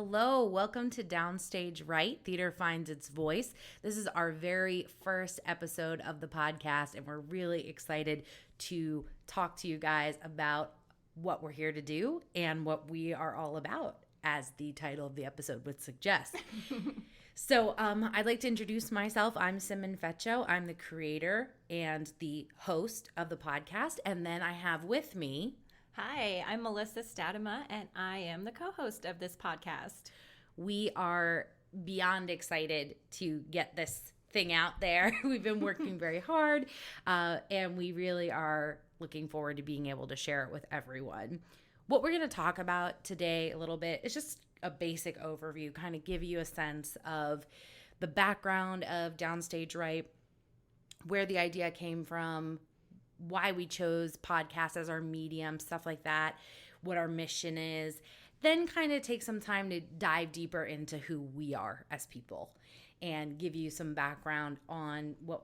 Hello, welcome to Downstage Right, Theater Finds Its Voice. This is our very first episode of the podcast, and we're really excited to talk to you guys about what we're here to do and what we are all about, as the title of the episode would suggest. So I'd like to introduce myself. I'm Simmon Fecho. I'm the creator and the host of the podcast, and then I have with me... Hi, I'm Melissa Statema, and I am the co-host of this podcast. We are beyond excited to get this thing out there. We've been working very hard, and we really are looking forward to being able to share it with everyone. What we're going to talk about today a little bit is just a basic overview, kind of give you a sense of the background of Downstage Right, where the idea came from, why we chose podcasts as our medium, stuff like that, what our mission is, then kind of take some time to dive deeper into who we are as people and give you some background on what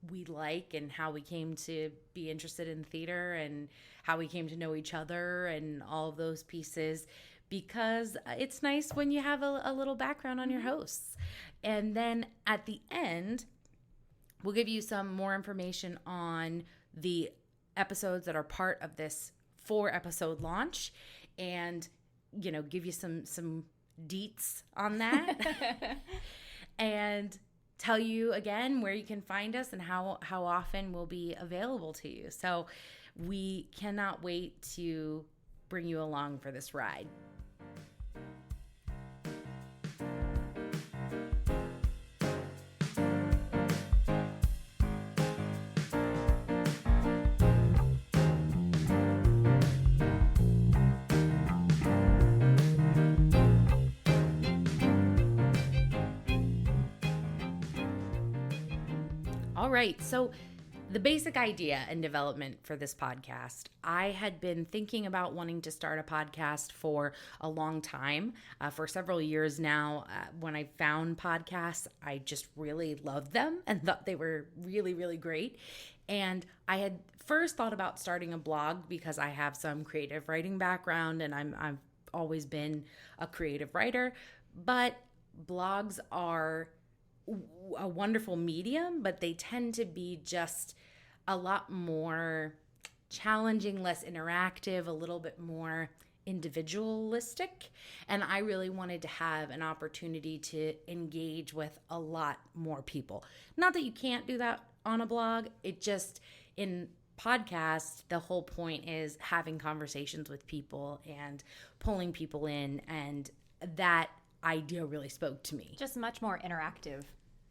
we like and how we came to be interested in theater and how we came to know each other and all of those pieces, because it's nice when you have a little background on your hosts. And then at the end, we'll give you some more information on the episodes that are part of this 4-episode launch and, you know, give you some deets on that and tell you again where you can find us and how often we'll be available to you. So we cannot wait to bring you along for this ride. All right, so the basic idea and development for this podcast, I had been thinking about wanting to start a podcast for a long time, for several years now. When I found podcasts, I just really loved them and thought they were really, really great. And I had first thought about starting a blog because I have some creative writing background and I've always been a creative writer, but blogs are a wonderful medium, but they tend to be just a lot more challenging, less interactive, a little bit more individualistic. And I really wanted to have an opportunity to engage with a lot more people. Not that you can't do that on a blog. It just, in podcast, the whole point is having conversations with people and pulling people in, and that idea really spoke to me. Just much more interactive.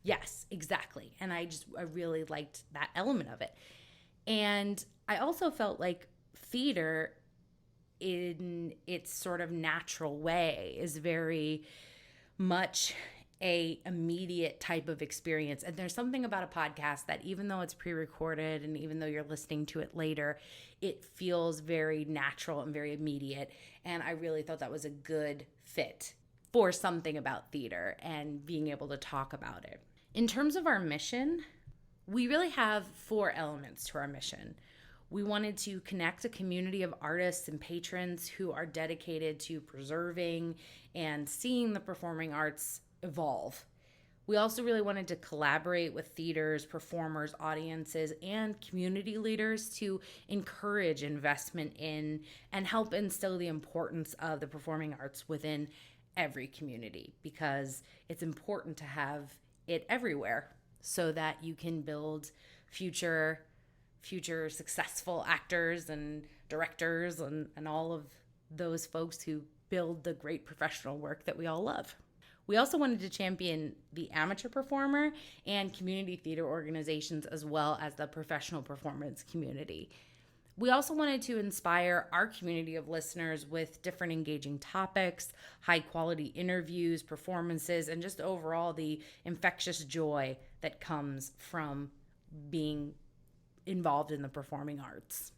Yes, exactly. And I really liked that element of it. And I also felt like theater in its sort of natural way is very much a immediate type of experience. And there's something about a podcast that even though it's pre-recorded and even though you're listening to it later, it feels very natural and very immediate. And I really thought that was a good fit for something about theater and being able to talk about it. In terms of our mission, we really have 4 elements to our mission. We wanted to connect a community of artists and patrons who are dedicated to preserving and seeing the performing arts evolve. We also really wanted to collaborate with theaters, performers, audiences, and community leaders to encourage investment in and help instill the importance of the performing arts within every community, because it's important to have it everywhere so that you can build future successful actors and directors and all of those folks who build the great professional work that we all love. We also wanted to champion the amateur performer and community theater organizations as well as the professional performance community. We also wanted to inspire our community of listeners with different engaging topics, high quality interviews, performances, and just overall the infectious joy that comes from being involved in the performing arts.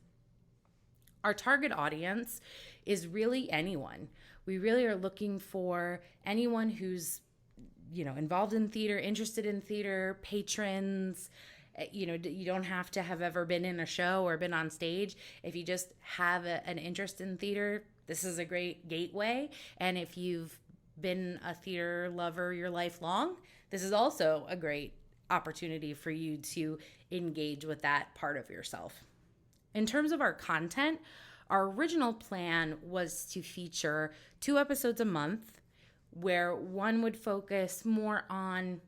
Our target audience is really anyone. We really are looking for anyone who's, involved in theater, interested in theater, patrons. You don't have to have ever been in a show or been on stage. If you just have an interest in theater, this is a great gateway. And if you've been a theater lover your life long, this is also a great opportunity for you to engage with that part of yourself. In terms of our content, our original plan was to feature 2 episodes a month, where one would focus more on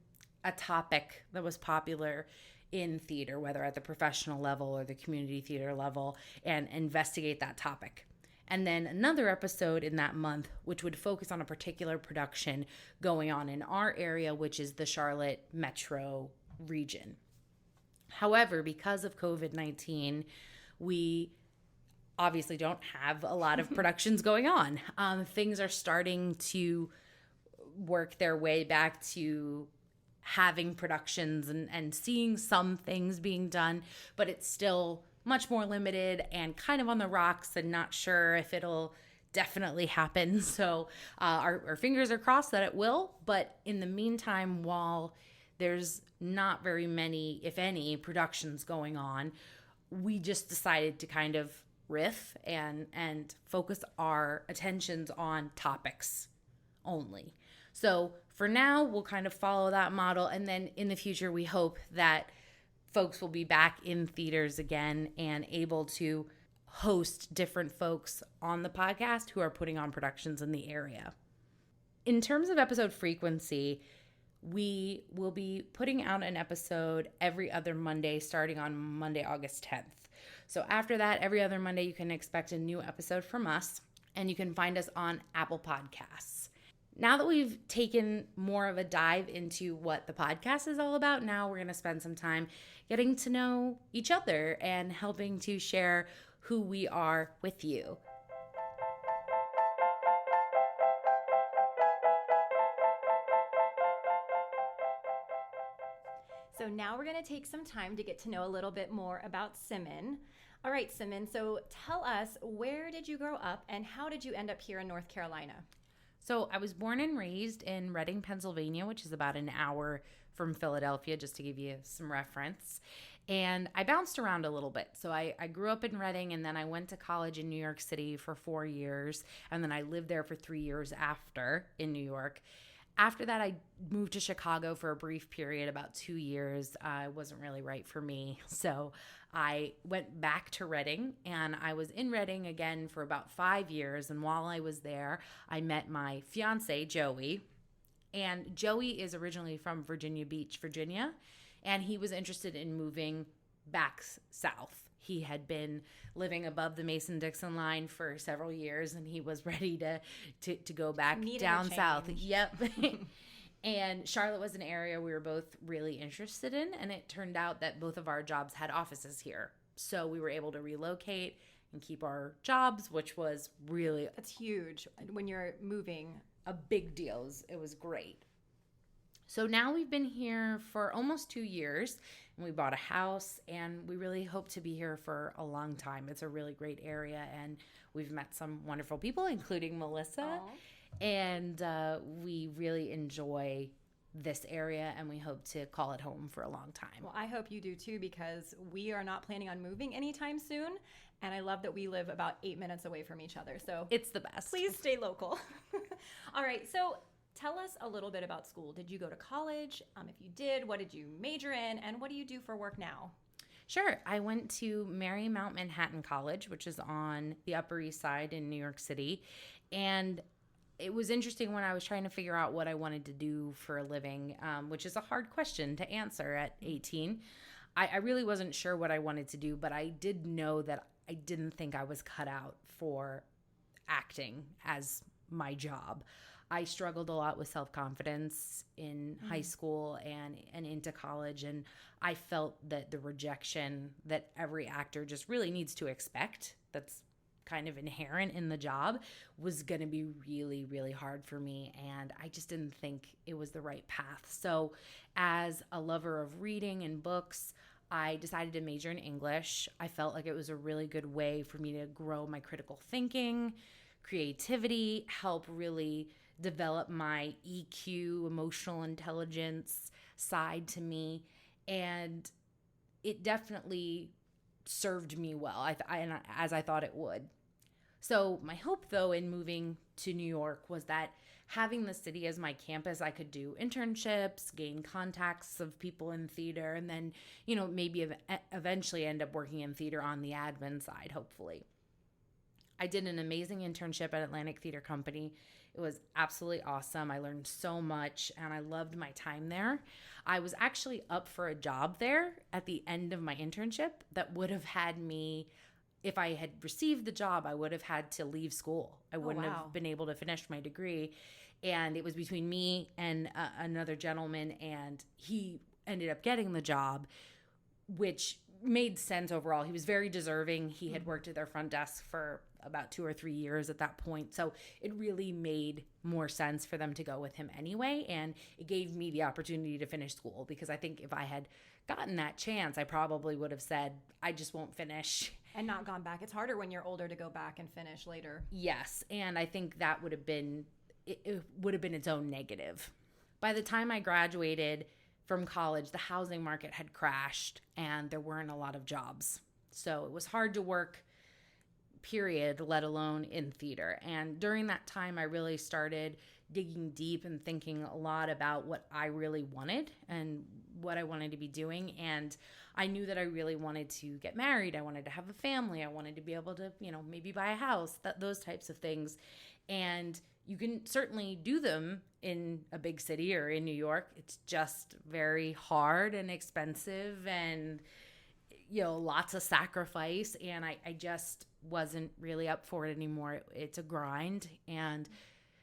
a topic that was popular in theater, whether at the professional level or the community theater level, and investigate that topic. And then another episode in that month, which would focus on a particular production going on in our area, which is the Charlotte metro region. However, because of COVID-19, we obviously don't have a lot of productions going on. Things are starting to work their way back to having productions and seeing some things being done, but it's still much more limited and kind of on the rocks and not sure if it'll definitely happen. So our fingers are crossed that it will. But in the meantime, while there's not very many, if any, productions going on, we just decided to kind of riff and focus our attentions on topics only. So for now, we'll kind of follow that model. And then in the future, we hope that folks will be back in theaters again and able to host different folks on the podcast who are putting on productions in the area. In terms of episode frequency, we will be putting out an episode every other Monday, starting on Monday, August 10th. So after that, every other Monday, you can expect a new episode from us, and you can find us on Apple Podcasts. Now that we've taken more of a dive into what the podcast is all about, now we're going to spend some time getting to know each other and helping to share who we are with you. So now we're going to take some time to get to know a little bit more about Simmon. All right, Simmon, so tell us, where did you grow up and how did you end up here in North Carolina? So I was born and raised in Reading, Pennsylvania, which is about an hour from Philadelphia, just to give you some reference. And I bounced around a little bit. So I grew up in Reading, and then I went to college in New York City for 4 years. And then I lived there for 3 years after in New York. After that, I moved to Chicago for a brief period, about 2 years. It wasn't really right for me. So I went back to Reading, and I was in Reading again for about 5 years. And while I was there, I met my fiance, Joey. And Joey is originally from Virginia Beach, Virginia, and he was interested in moving back south. He had been living above the Mason-Dixon line for several years, and he was ready to go back down south. Yep. And Charlotte was an area we were both really interested in, and it turned out that both of our jobs had offices here. So we were able to relocate and keep our jobs, which was really... That's huge when you're moving. A big deal. It was great. So now we've been here for almost 2 years, and we bought a house, and we really hope to be here for a long time. It's a really great area, and we've met some wonderful people, including Melissa. Aww. And we really enjoy this area, and we hope to call it home for a long time. Well, I hope you do too, because we are not planning on moving anytime soon, and I love that we live about 8 minutes away from each other. So it's the best. Please stay local. All right, so tell us a little bit about school. Did you go to college? If you did, what did you major in, and what do you do for work now? Sure. I went to Marymount Manhattan College, which is on the Upper East Side in New York City, and it was interesting when I was trying to figure out what I wanted to do for a living, which is a hard question to answer at 18. I really wasn't sure what I wanted to do, but I did know that I didn't think I was cut out for acting as my job. I struggled a lot with self-confidence in high school and into college, and I felt that the rejection that every actor just really needs to expect, that's kind of inherent in the job, was going to be really, really hard for me, and I just didn't think it was the right path. So as a lover of reading and books, I decided to major in English. I felt like it was a really good way for me to grow my critical thinking, creativity, help really develop my EQ, emotional intelligence side to me, and it definitely served me well, as I thought it would. So my hope, though, in moving to New York was that having the city as my campus, I could do internships, gain contacts of people in theater, and then, maybe eventually end up working in theater on the admin side, hopefully. I did an amazing internship at Atlantic Theater Company. It was absolutely awesome. I learned so much, and I loved my time there. I was actually up for a job there at the end of my internship that would have had me, if I had received the job, I would have had to leave school. I wouldn't have been able to finish my degree. And it was between me and another gentleman, and he ended up getting the job, which made sense overall. He was very deserving. He had worked at their front desk for about 2 or 3 years at that point. So it really made more sense for them to go with him anyway. And it gave me the opportunity to finish school, because I think if I had gotten that chance, I probably would have said, I just won't finish. And not gone back. It's harder when you're older to go back and finish later. Yes. And I think that would have been, it would have been its own negative. By the time I graduated from college, the housing market had crashed and there weren't a lot of jobs. So it was hard to work, period, let alone in theater. And during that time, I really started digging deep and thinking a lot about what I really wanted and what I wanted to be doing. And I knew that I really wanted to get married. I wanted to have a family. I wanted to be able to, maybe buy a house, those types of things. And you can certainly do them in a big city or in New York. It's just very hard and expensive and, lots of sacrifice. And I just wasn't really up for it anymore. It's a grind. And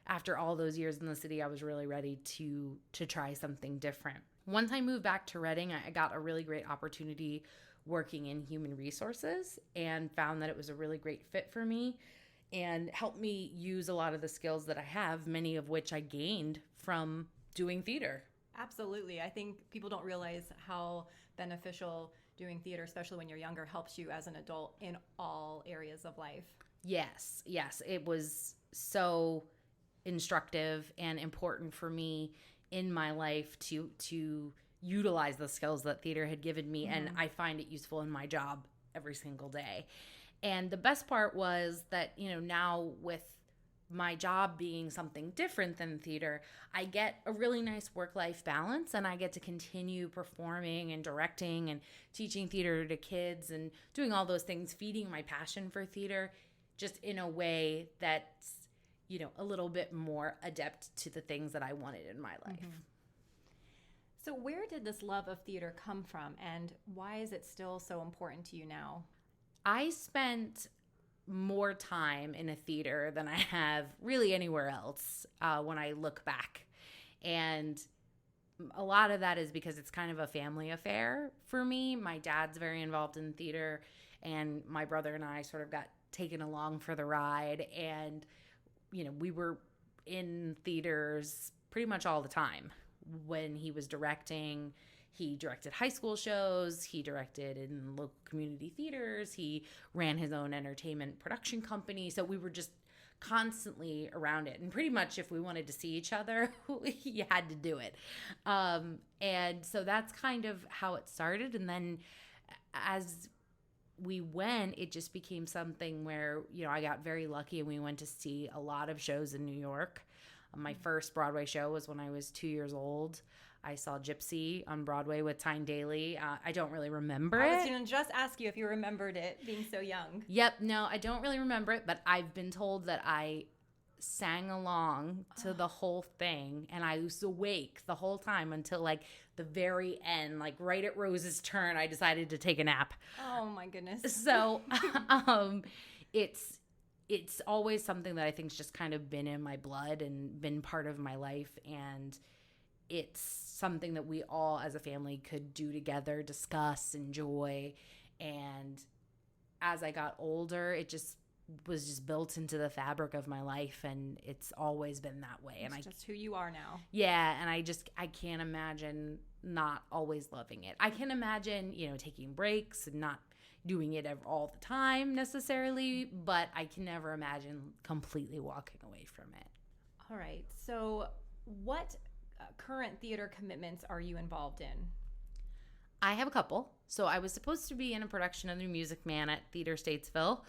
after all those years in the city, I was really ready to try something different. Once I moved back to Reading, I got a really great opportunity working in human resources and found that it was a really great fit for me and helped me use a lot of the skills that I have, many of which I gained from doing theater. Absolutely. I think people don't realize how beneficial doing theater, especially when you're younger, helps you as an adult in all areas of life. Yes. It was so instructive and important for me in my life to utilize the skills that theater had given me. And I find it useful in my job every single day. And the best part was that, now with my job being something different than theater, I get a really nice work-life balance, and I get to continue performing and directing and teaching theater to kids and doing all those things, feeding my passion for theater just in a way that's, a little bit more adept to the things that I wanted in my life. So where did this love of theater come from, and why is it still so important to you now? I spent more time in a theater than I have really anywhere else when I look back. And a lot of that is because it's kind of a family affair for me. My dad's very involved in theater, and my brother and I sort of got taken along for the ride. And, we were in theaters pretty much all the time. When he was directing, he directed high school shows, he directed in local community theaters, he ran his own entertainment production company. So we were just constantly around it. And pretty much if we wanted to see each other, you had to do it. And so that's kind of how it started. And then as we went, it just became something where, I got very lucky and we went to see a lot of shows in New York. My first Broadway show was when I was 2 years old. I saw Gypsy on Broadway with Tyne Daly. I don't really remember it. I was going to just ask you if you remembered it, being so young. Yep, no, I don't really remember it, but I've been told that I sang along to the whole thing, and I was awake the whole time until the very end, right at Rose's turn. I decided to take a nap. Oh my goodness. So it's always something that I think's just kind of been in my blood and been part of my life, and it's something that we all as a family could do together, discuss, enjoy. And as I got older, it just was just built into the fabric of my life, and it's always been that way. And it's just who you are now. Yeah, and I can't imagine not always loving it. I can imagine, taking breaks and not doing it all the time necessarily, but I can never imagine completely walking away from it. All right. So what current theater commitments are you involved in? I have a couple. So I was supposed to be in a production of The Music Man at Theater Statesville,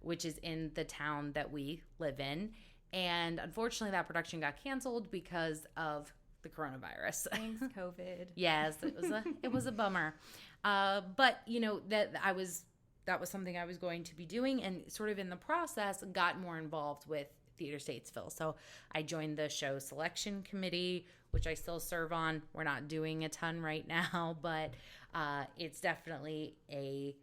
which is in the town that we live in. And unfortunately, that production got canceled because of the coronavirus. Thanks, COVID. Yes, it was a bummer. But that was something I was going to be doing, and sort of in the process got more involved with Theater Statesville. So I joined the show selection committee, which I still serve on. We're not doing a ton right now, but it's definitely a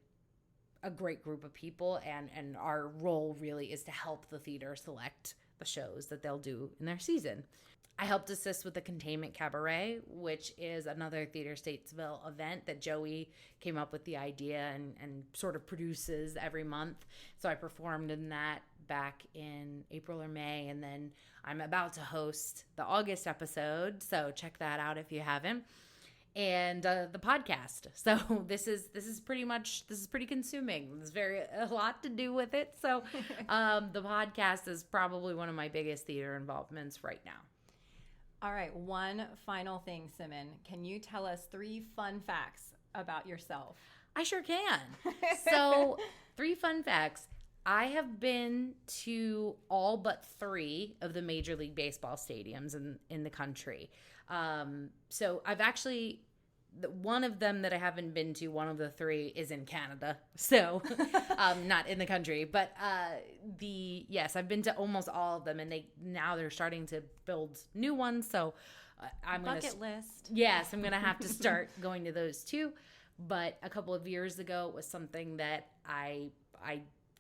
great group of people, and our role really is to help the theater select the shows that they'll do in their season. I helped assist with the Containment Cabaret, which is another Theater Statesville event that Joey came up with the idea and sort of produces every month. So I performed in that back in April or May, and then I'm about to host the August episode, so check that out if you haven't. And the podcast. So this is pretty consuming. There's a lot to do with it. So the podcast is probably one of my biggest theater involvements right now. All right, one final thing, Simmon. Can you tell us 3 fun facts about yourself? I sure can. So 3 fun facts. I have been to all but 3 of the Major League Baseball stadiums in the country. So I've actually, one of them that I haven't been to, one of the 3 is in Canada. So not in the country, but yes, I've been to almost all of them, and they're starting to build new ones. So I'm going to bucket list. Yes, I'm going to have to start going to those too. But a couple of years ago, it was something that I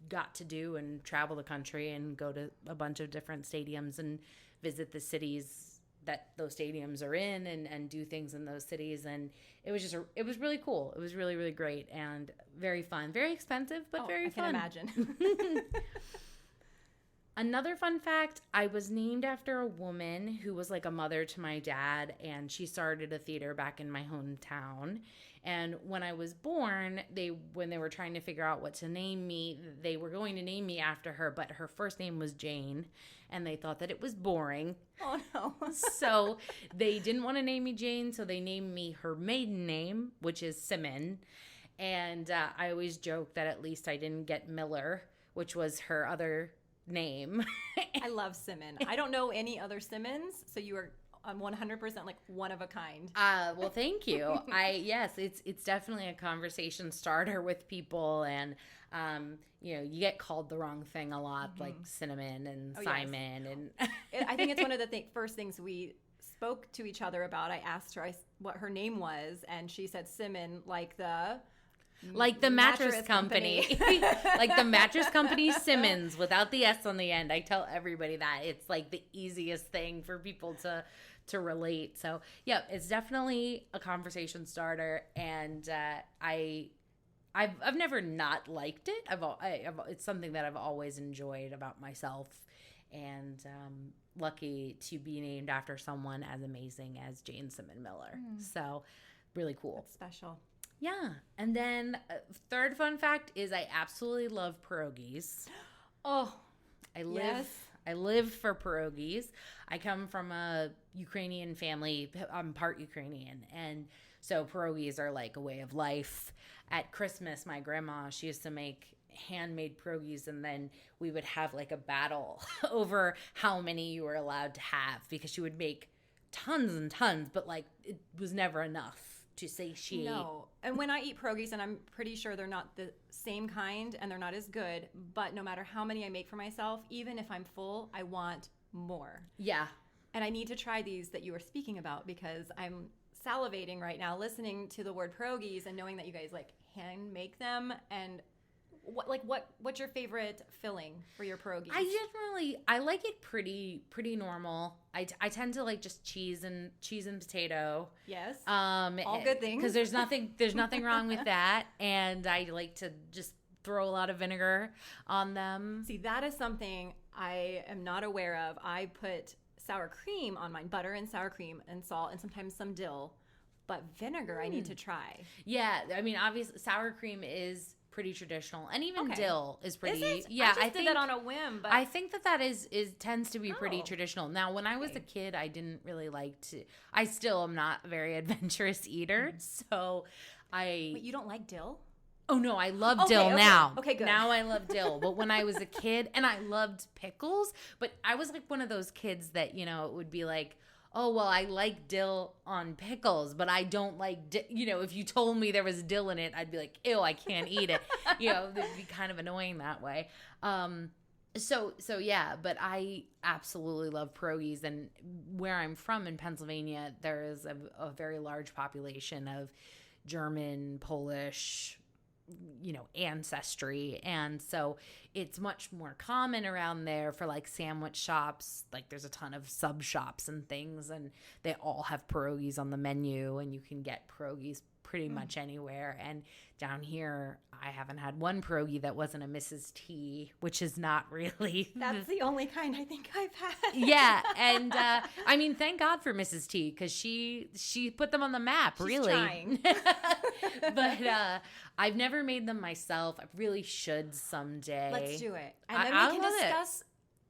got to do and travel the country and go to a bunch of different stadiums and visit the cities that those stadiums are in and do things in those cities. And it was it was really cool. It was really, really great and very fun. Very expensive, but very fun. I can imagine. Another fun fact, I was named after a woman who was like a mother to my dad, and she started a theater back in my hometown. And when I was born, when they were trying to figure out what to name me, they were going to name me after her, but her first name was Jane, and they thought that it was boring. Oh, no. So they didn't want to name me Jane, so they named me her maiden name, which is Simmon. And I always joke that at least I didn't get Miller, which was her other name. I love Simmon. I don't know any other Simmons, so you are 100% like one of a kind. Well, thank you. Yes, it's definitely a conversation starter with people, and you get called the wrong thing a lot, like Cinnamon and Simon, yes. And I think it's one of the first things we spoke to each other about. I asked her what her name was, and she said Simmon, like the mattress company. Like the mattress company Simmons without the S on the end. I tell everybody that it's like the easiest thing for people to relate. So yeah, it's definitely a conversation starter, and I've never not liked it. It's something that I've always enjoyed about myself, and lucky to be named after someone as amazing as Jane Simmon Miller. So really cool. That's special. Yeah. And then third fun fact is I absolutely love pierogies. Oh, I live for pierogies. I come from a Ukrainian family. I'm part Ukrainian. And so pierogies are like a way of life. At Christmas, my grandma, she used to make handmade pierogies, and then we would have like a battle over how many you were allowed to have, because she would make tons and tons, but like it was never enough to satiate. No. And when I eat pierogies, and I'm pretty sure they're not the same kind and they're not as good, but no matter how many I make for myself, even if I'm full, I want more. Yeah. And I need to try these that you were speaking about, because I'm salivating right now listening to the word pierogies and knowing that you guys like hand make them. And what's your favorite filling for your pierogies? I like it pretty normal. I tend to like just cheese and potato. Yes. All good things. Because there's nothing wrong with that. And I like to just throw a lot of vinegar on them. See, that is something I am not aware of. I put sour cream on mine, butter and sour cream and salt, and sometimes some dill. But vinegar I need to try. Yeah, I mean, obviously sour cream is pretty traditional, and even dill is pretty. Is it? Yeah, I did that on a whim, but I think that is tends to be pretty traditional. Now, when I was a kid, I didn't really like to. I still am not a very adventurous eater, so Wait, you don't like dill? Oh, no, I love dill now. Okay, good. Now I love dill. But when I was a kid, and I loved pickles, but I was like one of those kids that, you know, it would be like, oh, well, I like dill on pickles, but I don't like, you know, if you told me there was dill in it, I'd be like, ew, I can't eat it. You know, it'd be kind of annoying that way. So yeah, but I absolutely love pierogies. And where I'm from in Pennsylvania, there is a very large population of German, Polish, you know, ancestry. And so it's much more common around there for like sandwich shops. Like there's a ton of sub shops and things, and they all have pierogies on the menu, and you can get pierogies pretty much anywhere. And down here, I haven't had one pierogi that wasn't a Mrs. T, which is not really. That's the only kind I think I've had. Yeah, and I mean, thank God for Mrs. T, because she put them on the map. She's really trying. But I've never made them myself. I really should someday. Let's do it, and then we can discuss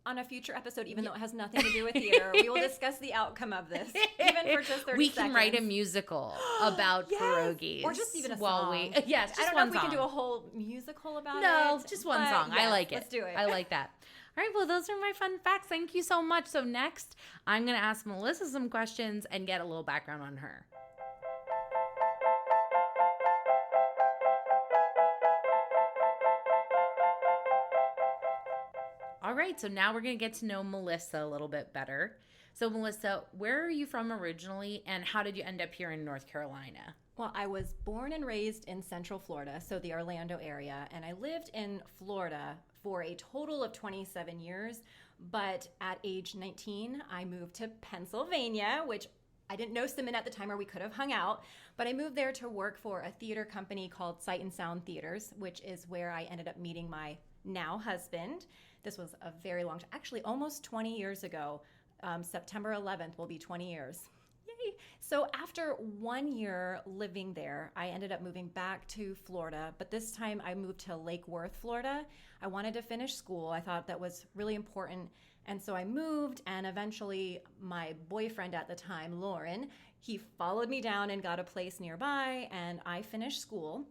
on a future episode, even though it has nothing to do with theater. We will discuss the outcome of this, even for just 30 seconds. We can write a musical about pierogies. Or just even a song. Yes, just I don't one know if we song. can do a whole musical about it. No, just one song. Yes, I like it. Let's do it. I like that. All right, well, those are my fun facts. Thank you so much. So next, I'm going to ask Melissa some questions and get a little background on her. All right, so now we're going to get to know Melissa a little bit better. So, Melissa, where are you from originally, and how did you end up here in North Carolina? Well, I was born and raised in Central Florida, so the Orlando area, and I lived in Florida for a total of 27 years. But at age 19, I moved to Pennsylvania, which I didn't know Simmon at the time, or we could have hung out. But I moved there to work for a theater company called Sight and Sound Theaters, which is where I ended up meeting my now husband. This was a very long time, actually almost 20 years ago. September 11th will be 20 years. Yay! So after 1 year living there, I ended up moving back to Florida, but this time I moved to Lake Worth, Florida. I wanted to finish school. I thought that was really important. And so I moved, and eventually my boyfriend at the time, Lauren, he followed me down and got a place nearby, and I finished school.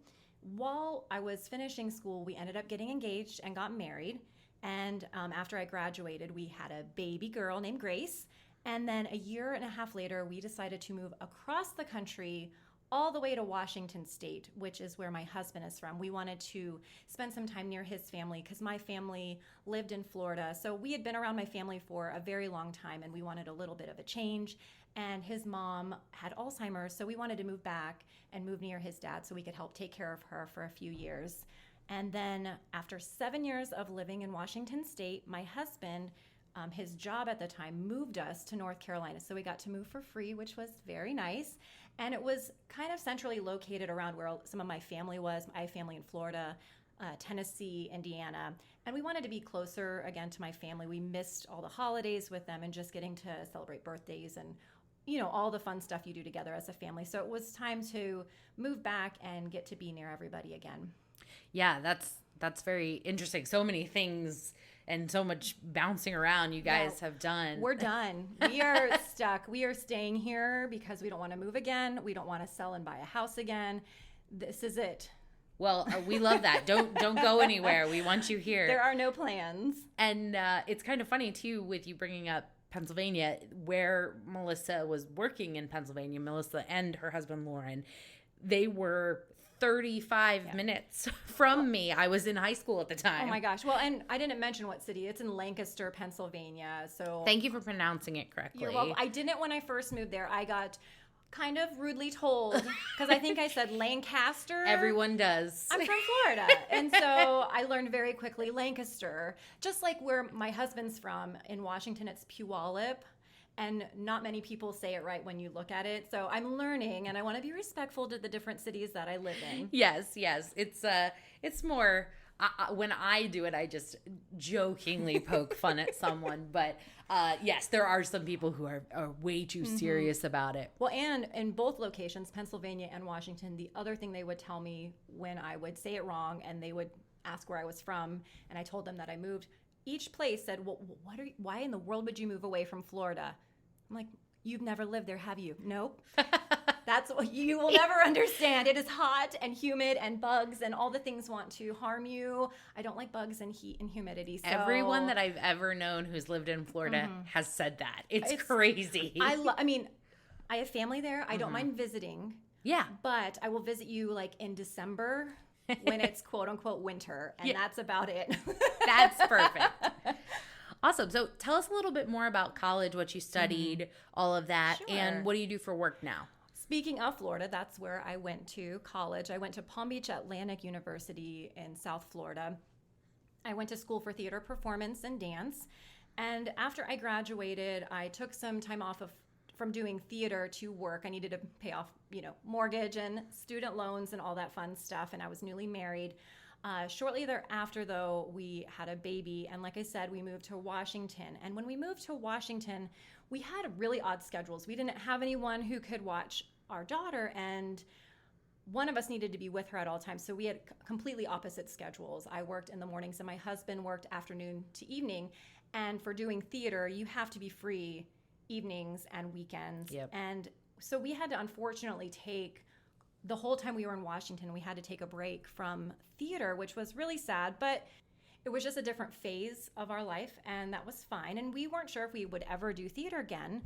While I was finishing school, we ended up getting engaged and got married. And after I graduated, we had a baby girl named Grace. And then a year and a half later, we decided to move across the country all the way to Washington State, which is where my husband is from. We wanted to spend some time near his family because my family lived in Florida. So we had been around my family for a very long time, and we wanted a little bit of a change. And his mom had Alzheimer's, so we wanted to move back and move near his dad so we could help take care of her for a few years. And then after 7 years of living in Washington State, my husband, his job at the time, moved us to North Carolina. So we got to move for free, which was very nice. And it was kind of centrally located around where some of my family was. I have family in Florida, Tennessee, Indiana. And we wanted to be closer, again, to my family. We missed all the holidays with them and just getting to celebrate birthdays and, you know, all the fun stuff you do together as a family. So it was time to move back and get to be near everybody again. Yeah, that's very interesting. So many things and so much bouncing around you guys have done. We're done. We are stuck. We are staying here because we don't want to move again. We don't want to sell and buy a house again. This is it. Well, we love that. Don't go anywhere. We want you here. There are no plans. And it's kind of funny, too, with you bringing up Pennsylvania, where Melissa was working in Pennsylvania, Melissa and her husband, Lauren. They were 35 minutes from me. I was in high school at the time. Oh my gosh. Well, and I didn't mention what city. It's in Lancaster, Pennsylvania. So thank you for pronouncing it correctly. You're welcome. I didn't when I first moved there. I got kind of rudely told because I think I said Lancaster. Everyone does. I'm from Florida. And so I learned very quickly Lancaster, just like where my husband's from in Washington, it's Puyallup. And not many people say it right when you look at it. So I'm learning, and I want to be respectful to the different cities that I live in. Yes. It's more, when I do it, I just jokingly poke fun at someone. But yes, there are some people who are way too serious about it. Well, and in both locations, Pennsylvania and Washington, the other thing they would tell me when I would say it wrong and they would ask where I was from, and I told them that I moved, each place said, well, why in the world would you move away from Florida? I'm like, you've never lived there, have you? Nope. That's what you will never understand. It is hot and humid and bugs and all the things want to harm you. I don't like bugs and heat and humidity. So. Everyone that I've ever known who's lived in Florida has said that. It's crazy. I mean, I have family there. I don't mind visiting. Yeah. But I will visit you like in December when it's quote unquote winter. And that's about it. That's perfect. Awesome. So tell us a little bit more about college, what you studied, all of that, and what do you do for work now? Speaking of Florida, that's where I went to college. I went to Palm Beach Atlantic University in South Florida. I went to school for theater performance and dance. And after I graduated, I took some time off from doing theater to work. I needed to pay off, mortgage and student loans and all that fun stuff. And I was newly married. Shortly thereafter, though, we had a baby. And like I said, we moved to Washington. And when we moved to Washington, we had really odd schedules. We didn't have anyone who could watch our daughter. And one of us needed to be with her at all times. So we had completely opposite schedules. I worked in the mornings and my husband worked afternoon to evening. And for doing theater, you have to be free evenings and weekends. Yep. And so we had to unfortunately take the whole time we were in Washington, we had to take a break from theater, which was really sad, but it was just a different phase of our life, and that was fine. And we weren't sure if we would ever do theater again.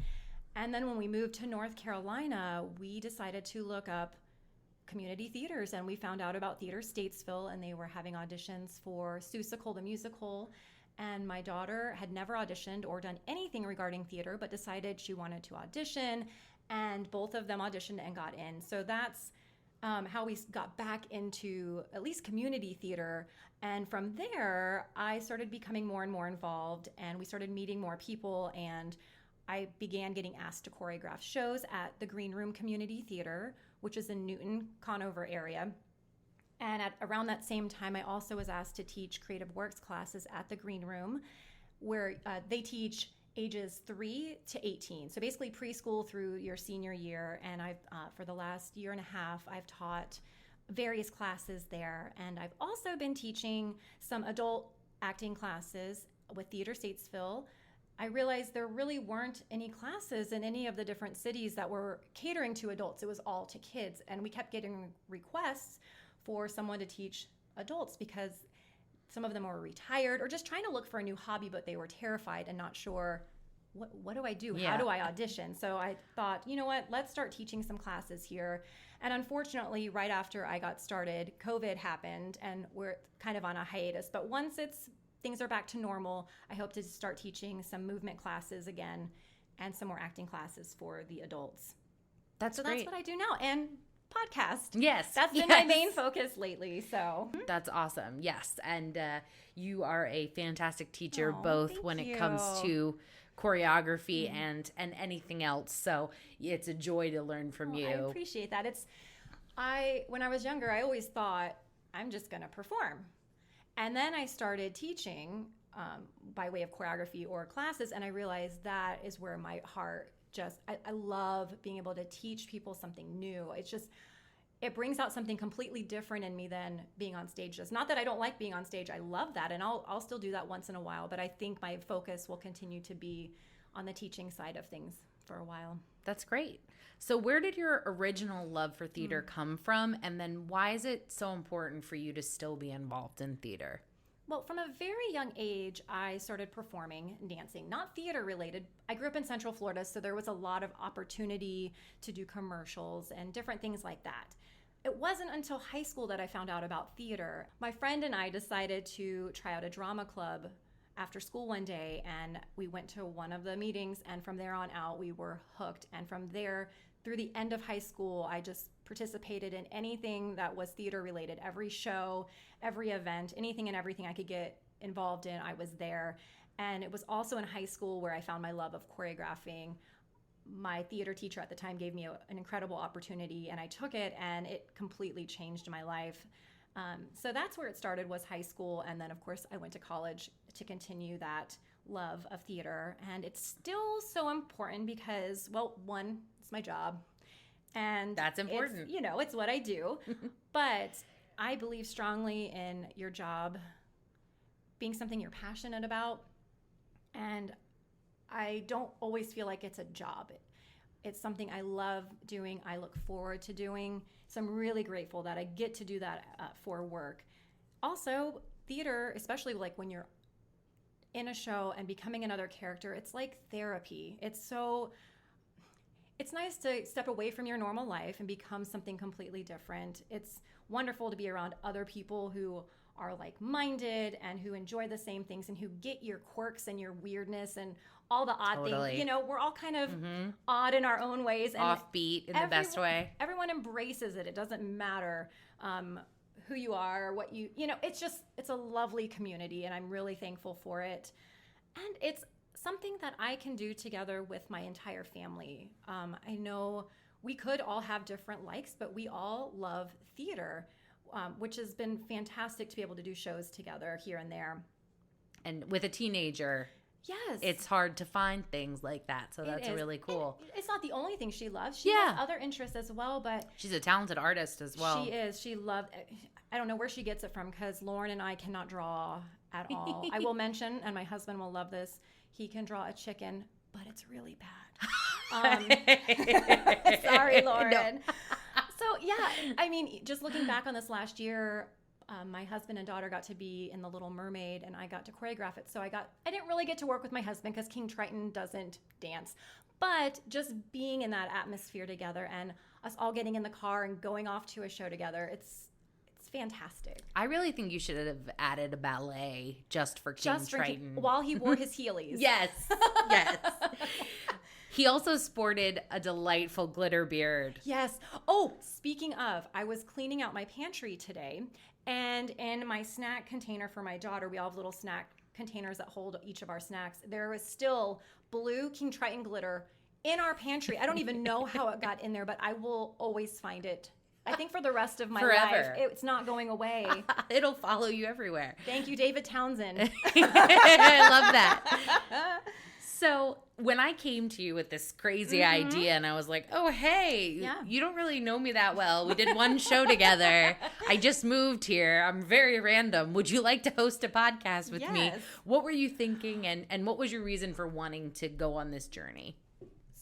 And then when we moved to North Carolina, we decided to look up community theaters, and we found out about Theater Statesville, and they were having auditions for Seussical the musical. And my daughter had never auditioned or done anything regarding theater, but decided she wanted to audition, and both of them auditioned and got in. So that's how we got back into at least community theater. And from there, I started becoming more and more involved, and we started meeting more people, and I began getting asked to choreograph shows at the Green Room Community Theater, which is in Newton, Conover area. And around that same time, I also was asked to teach creative works classes at the Green Room, where they teach ages 3 to 18. So basically preschool through your senior year. And I've, for the last year and a half, I've taught various classes there. And I've also been teaching some adult acting classes with Theater Statesville. I realized there really weren't any classes in any of the different cities that were catering to adults. It was all to kids. And we kept getting requests for someone to teach adults because some of them were retired or just trying to look for a new hobby, but they were terrified and not sure, what do I do? Yeah. How do I audition? So I thought, you know what, let's start teaching some classes here. And unfortunately, right after I got started, COVID happened and we're kind of on a hiatus. But once things are back to normal, I hope to start teaching some movement classes again and some more acting classes for the adults. That's great. That's what I do now. And podcast. Yes. That's been my main focus lately. So that's awesome. Yes. And you are a fantastic teacher, both when it comes to choreography and anything else. So it's a joy to learn from you. I appreciate that. When I was younger, I always thought I'm just going to perform. And then I started teaching by way of choreography or classes. And I realized that is where my heart I love being able to teach people something new. It brings out something completely different in me than being on stage does. Not that I don't like being on stage. I love that. And I'll still do that once in a while. But I think my focus will continue to be on the teaching side of things for a while. That's great. So where did your original love for theater come from? And then why is it so important for you to still be involved in theater? Well, from a very young age, I started performing and dancing, not theater related. I grew up in Central Florida, so there was a lot of opportunity to do commercials and different things like that. It wasn't until high school that I found out about theater. My friend and I decided to try out a drama club after school one day, and we went to one of the meetings, and from there on out, we were hooked. And from there, through the end of high school, I just participated in anything that was theater related. Every show, every event, anything and everything I could get involved in, I was there. And it was also in high school where I found my love of choreographing. My theater teacher at the time gave me an incredible opportunity, and I took it, and it completely changed my life. So that's where it started, was high school. And then, of course, I went to college to continue that love of theater. And it's still so important because, well, one, it's my job. And that's important. It's what I do. But I believe strongly in your job being something you're passionate about. And I don't always feel like it's a job. It's something I love doing. I look forward to doing. So I'm really grateful that I get to do that for work. Also, theater, especially like when you're in a show and becoming another character, it's like therapy. It's nice to step away from your normal life and become something completely different. It's wonderful to be around other people who are like-minded and who enjoy the same things and who get your quirks and your weirdness and all the odd things. You know, we're all kind of odd in our own ways. And offbeat in the best way. Everyone embraces it. It doesn't matter who you are, or what you know, it's a lovely community, and I'm really thankful for it. And it's something that I can do together with my entire family. I know we could all have different likes, but we all love theater, which has been fantastic to be able to do shows together here and there. And with a teenager, yes, it's hard to find things like that. So that's really cool. And it's not the only thing she loves. She has other interests as well, but she's a talented artist as well. She is. She loved. I don't know where she gets it from, because Lauren and I cannot draw at all. I will mention, and my husband will love this, he can draw a chicken, but it's really bad. Sorry, Lauren. No. So yeah, I mean, just looking back on this last year, my husband and daughter got to be in The Little Mermaid, and I got to choreograph it. So I didn't really get to work with my husband because King Triton doesn't dance, but just being in that atmosphere together and us all getting in the car and going off to a show together, it's fantastic. I really think you should have added a ballet just for King Triton. While he wore his Heelys. Yes. He also sported a delightful glitter beard. Yes. Oh, speaking of, I was cleaning out my pantry today, and in my snack container for my daughter, we all have little snack containers that hold each of our snacks. There was still blue King Triton glitter in our pantry. I don't even know how it got in there, but I will always find it. I think for the rest of my life, it's not going away. It'll follow you everywhere. Thank you, David Townsend. I love that. So when I came to you with this crazy idea, and I was like, oh, hey, you don't really know me that well. We did one show together. I just moved here. I'm very random. Would you like to host a podcast with me? What were you thinking, and what was your reason for wanting to go on this journey?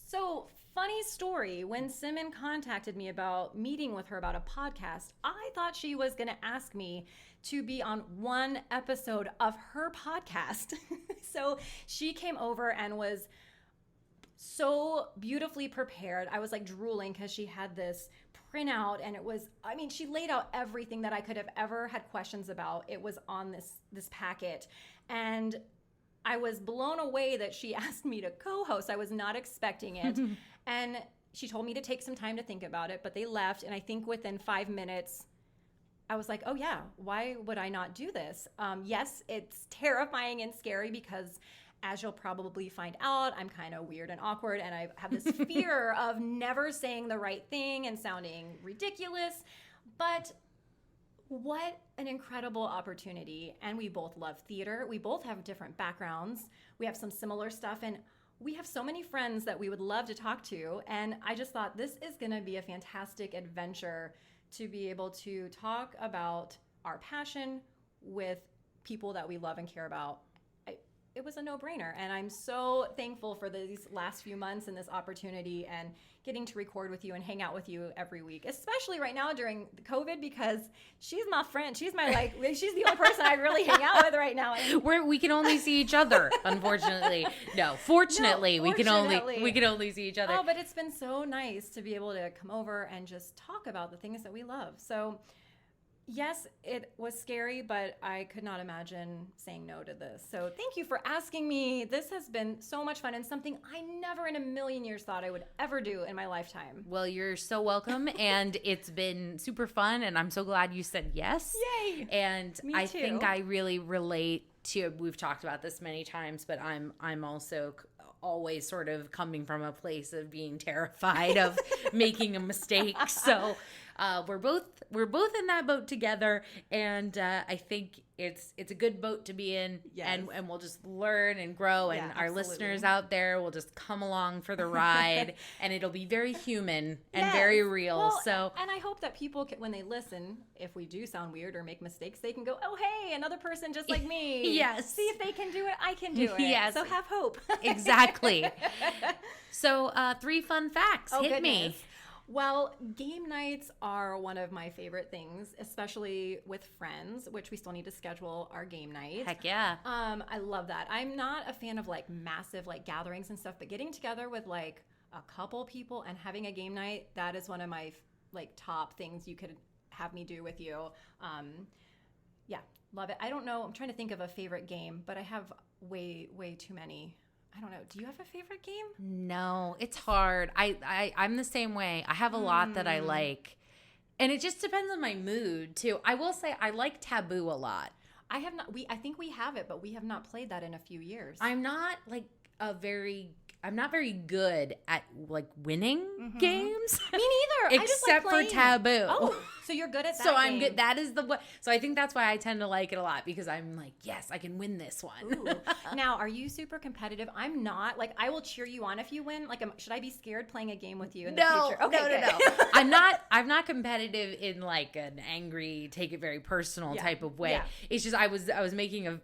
So, funny story, when Simmon contacted me about meeting with her about a podcast, I thought she was going to ask me to be on one episode of her podcast. So she came over and was so beautifully prepared. I was like drooling because she had this printout, and it was, I mean, she laid out everything that I could have ever had questions about. It was on this packet. And I was blown away that she asked me to co-host. I was not expecting it. And she told me to take some time to think about it, but they left. And I think within 5 minutes, I was like, oh yeah, why would I not do this? Yes, it's terrifying and scary because, as you'll probably find out, I'm kind of weird and awkward, and I have this fear of never saying the right thing and sounding ridiculous. But what an incredible opportunity. And we both love theater. We both have different backgrounds. We have some similar stuff, and we have so many friends that we would love to talk to. And I just thought this is going to be a fantastic adventure to be able to talk about our passion with people that we love and care about. It was a no-brainer, and I'm so thankful for these last few months and this opportunity and getting to record with you and hang out with you every week, especially right now during COVID, because she's my friend. She's my, she's the only person I really hang out with right now. We can only see each other, unfortunately. No, fortunately, we can only see each other. Oh, but it's been so nice to be able to come over and just talk about the things that we love. So yes, it was scary, but I could not imagine saying no to this. So thank you for asking me. This has been so much fun and something I never in a million years thought I would ever do in my lifetime. Well, you're so welcome, and it's been super fun, and I'm so glad you said yes. Yay! And I think I really relate to, we've talked about this many times, but I'm also always sort of coming from a place of being terrified of making a mistake. So we're both in that boat together, and I think it's a good boat to be in. Yes. And we'll just learn and grow, and our listeners out there will just come along for the ride, and it'll be very human and very real. Well, and I hope that people can, when they listen, if we do sound weird or make mistakes, they can go, oh hey, another person just like me. Yes. See if they can do it, I can do it. Yes. So have hope. Exactly. So 3 fun facts. Hit me. Well, game nights are one of my favorite things, especially with friends, which we still need to schedule our game night. Heck yeah. I love that. I'm not a fan of like massive like gatherings and stuff, but getting together with like a couple people and having a game night, that is one of my like top things you could have me do with you. Yeah, love it. I don't know. I'm trying to think of a favorite game, but I have way too many. I don't know. Do you have a favorite game? No, it's hard. I'm the same way. I have a lot that I like. And it just depends on my mood, too. I will say I like Taboo a lot. I have not. I think we have it, but we have not played that in a few years. I'm not very good at like winning games. Me neither. Except for Taboo. Oh, so you're good at that. So I'm good. That is so I think that's why I tend to like it a lot, because I'm like, yes, I can win this one. Ooh. Now, are you super competitive? I'm not. Like, I will cheer you on if you win. Like, should I be scared playing a game with you in the future? Okay, no. I'm not competitive in like an angry, take it very personal type of way. Yeah. It's just I was making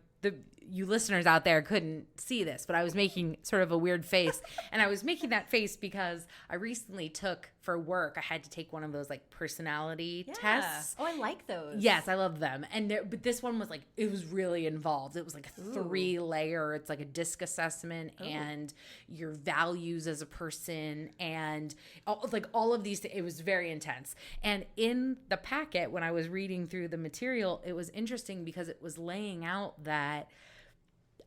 you listeners out there couldn't see this, but I was making sort of a weird face. And I was making that face because I recently took, for work, I had to take one of those like personality tests. Oh, I like those. Yes, I love them. But this one was like, it was really involved. It was like a 3-layer. It's like a DISC assessment and your values as a person and all of these. It was very intense. And in the packet, when I was reading through the material, it was interesting because it was laying out that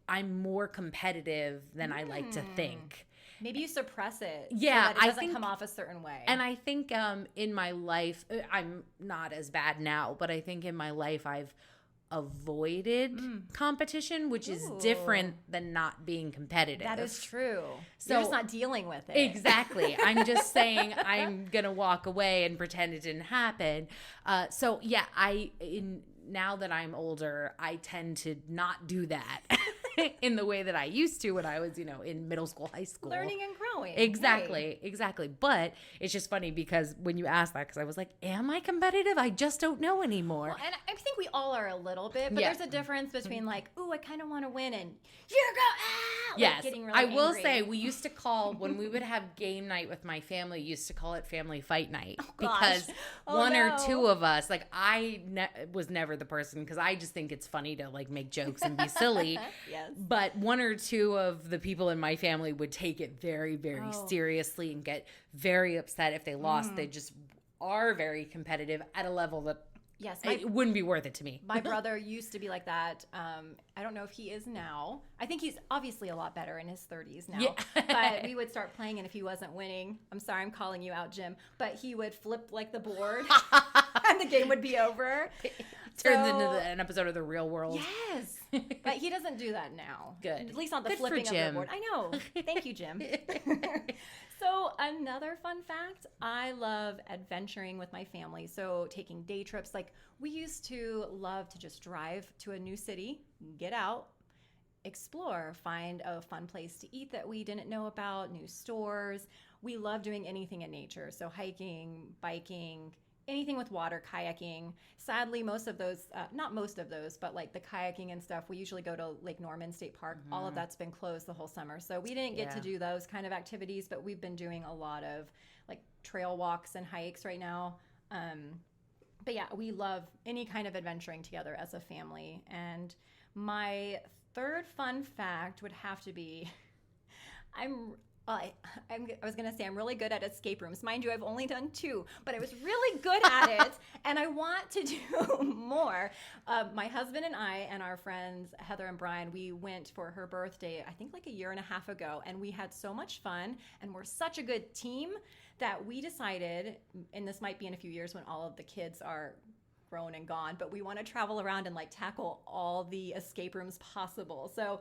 I'm more competitive than I like to think. Maybe you suppress it. Yeah. So that it doesn't come off a certain way. And I think in my life, I'm not as bad now, but I think in my life I've avoided competition, which is different than not being competitive. That is true. So, you're just not dealing with it. Exactly. I'm just saying I'm going to walk away and pretend it didn't happen. So yeah, now that I'm older, I tend to not do that in the way that I used to when I was, in middle school, high school. Learning and growing. Exactly. But it's just funny because when you asked that, because I was like, am I competitive? I just don't know anymore. Well, and I think we all are a little bit, but there's a difference between like, ooh, I kind of want to win and you're go, yes. Like getting really I will angry. say we used to call, when we would have game night with my family, we used to call it family fight night. Oh, gosh. Because one or two of us, like was never the person, because I just think it's funny to like make jokes and be silly. Yes. But one or two of the people in my family would take it very, very seriously and get very upset if they lost. They just are very competitive at a level that it wouldn't be worth it to me. My brother used to be like that. I don't know if he is now. I think he's obviously a lot better in his 30s now. Yeah. But we would start playing, and if he wasn't winning, I'm sorry, I'm calling you out, Jim, but he would flip like the board and the game would be over. Turns into an episode of The Real World. Yes. But he doesn't do that now. Good. At least not the flipping of the board. I know. Thank you, Jim. So another fun fact, I love adventuring with my family. So taking day trips. Like, we used to love to just drive to a new city, get out, explore, find a fun place to eat that we didn't know about, new stores. We love doing anything in nature. So hiking, biking, anything with water, kayaking. Sadly, most of those, not most of those, but like the kayaking and stuff, we usually go to Lake Norman State Park. All of that's been closed the whole summer. So we didn't get to do those kind of activities, but we've been doing a lot of like trail walks and hikes right now. But yeah, we love any kind of adventuring together as a family. And my third fun fact would have to be, I was going to say I'm really good at escape rooms. Mind you, I've only done 2, but I was really good at it, and I want to do more. My husband and I and our friends, Heather and Brian, we went for her birthday, I think like a year and a half ago, and we had so much fun, and we're such a good team that we decided, and this might be in a few years when all of the kids are grown and gone, but we want to travel around and like tackle all the escape rooms possible. So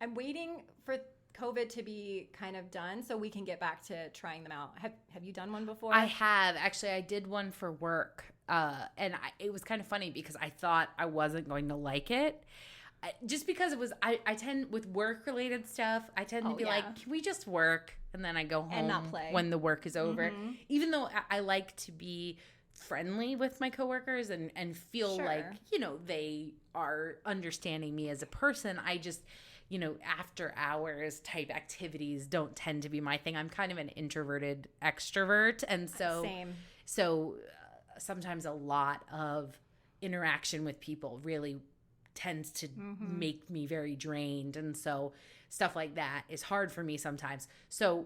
I'm waiting for COVID to be kind of done so we can get back to trying them out. Have you done one before? I have. Actually, I did one for work. And it was kind of funny because I thought I wasn't going to like it. Just because it was, I tend, with work-related stuff, I tend to be like, can we just work? And then I go home and not play when the work is over. Mm-hmm. Even though I like to be friendly with my coworkers and feel like, they are understanding me as a person. I just after hours type activities don't tend to be my thing. I'm kind of an introverted extrovert. And Same. So sometimes a lot of interaction with people really tends to make me very drained. And so stuff like that is hard for me sometimes. So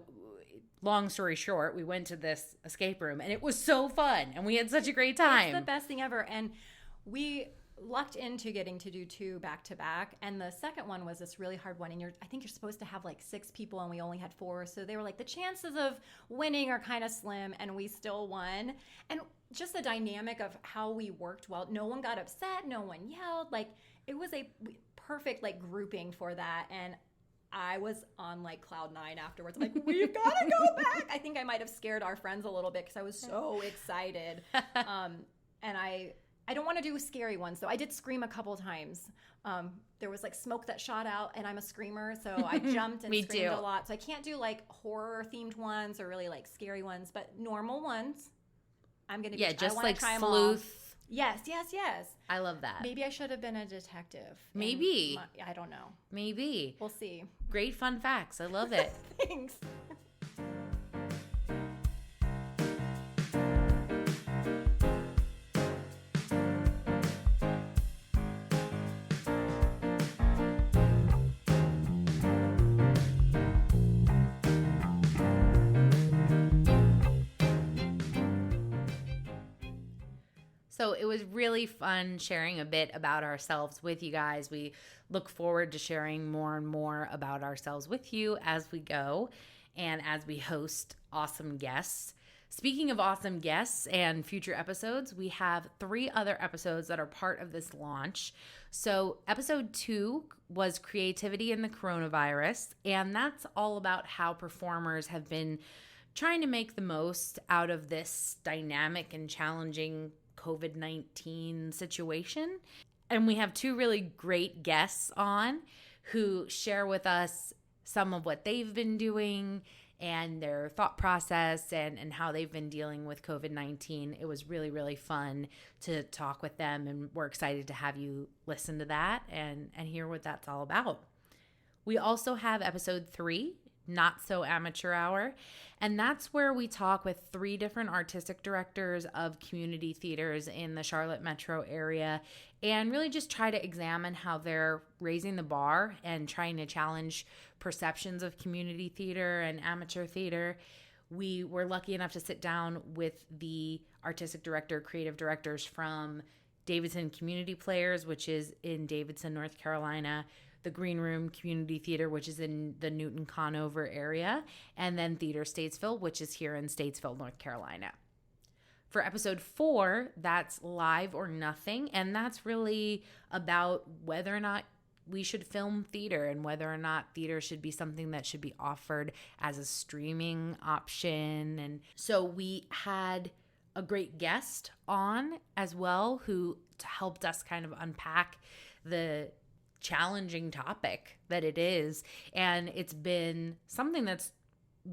long story short, we went to this escape room and it was so fun and we had such a great time. It's the best thing ever. And we lucked into getting to do 2 back to back, and the second one was this really hard one, and I think you're supposed to have like 6 people and we only had 4, so they were like the chances of winning are kind of slim, and we still won. And just the dynamic of how we worked well, no one got upset, no one yelled, like it was a perfect like grouping for that. And I was on like cloud 9 afterwards. I'm like, we've got to go back. I think I might have scared our friends a little bit because I was so excited. And I don't want to do scary ones, though. I did scream a couple times. There was like smoke that shot out, and I'm a screamer, so I jumped and screamed a lot. So I can't do like horror-themed ones or really like scary ones, but normal ones. I'm going to be. Yeah, just like sleuth. Yes. I love that. Maybe I should have been a detective. Maybe. I don't know. Maybe. We'll see. Great fun facts. I love it. Thanks. So it was really fun sharing a bit about ourselves with you guys. We look forward to sharing more and more about ourselves with you as we go and as we host awesome guests. Speaking of awesome guests and future episodes, we have 3 other episodes that are part of this launch. So episode 2 was Creativity in the Coronavirus, and that's all about how performers have been trying to make the most out of this dynamic and challenging COVID-19 situation. And we have 2 really great guests on who share with us some of what they've been doing and their thought process and how they've been dealing with COVID-19. It was really, really fun to talk with them, and we're excited to have you listen to that and hear what that's all about. We also have episode 3, Not So Amateur Hour, and that's where we talk with 3 different artistic directors of community theaters in the Charlotte metro area and really just try to examine how they're raising the bar and trying to challenge perceptions of community theater and amateur theater. We were lucky enough to sit down with the artistic director, creative directors from Davidson Community Players, which is in Davidson, North Carolina, the Green Room Community Theater, which is in the Newton-Conover area, and then Theater Statesville, which is here in Statesville, North Carolina. For episode 4, that's Live or Nothing, and that's really about whether or not we should film theater and whether or not theater should be something that should be offered as a streaming option. And so we had a great guest on as well who helped us kind of unpack the challenging topic that it is. And it's been something that's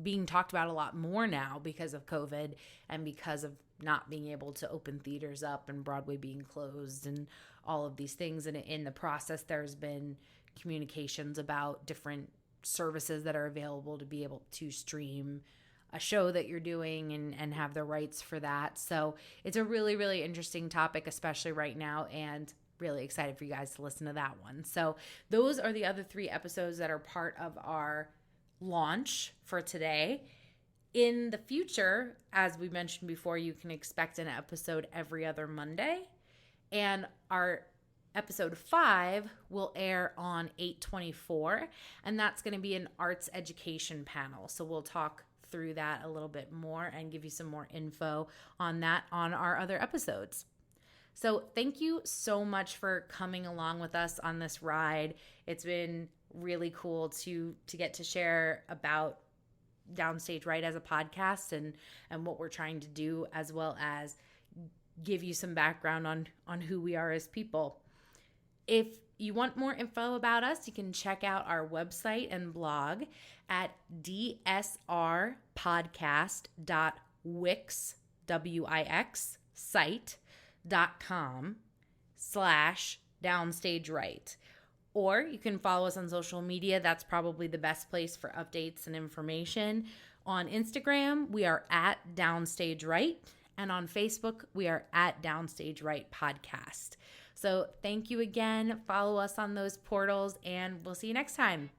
being talked about a lot more now because of COVID and because of not being able to open theaters up and Broadway being closed and all of these things. And in the process, there's been communications about different services that are available to be able to stream a show that you're doing and have the rights for that. So it's a really, really interesting topic, especially right now, and really excited for you guys to listen to that one. So those are the other 3 episodes that are part of our launch for today. In the future, as we mentioned before, you can expect an episode every other Monday. And our episode 5 will air on 8/24, and that's going to be an arts education panel. So we'll talk through that a little bit more and give you some more info on that on our other episodes. So thank you so much for coming along with us on this ride. It's been really cool to get to share about Downstage Right as a podcast and what we're trying to do, as well as give you some background on who we are as people. If you want more info about us, you can check out our website and blog at dsrpodcast.wix.com/downstage right. Or you can follow us on social media. That's probably the best place for updates and information. On Instagram, we are at Downstage Right. And on Facebook, we are at Downstage Right Podcast. So thank you again. Follow us on those portals, and we'll see you next time.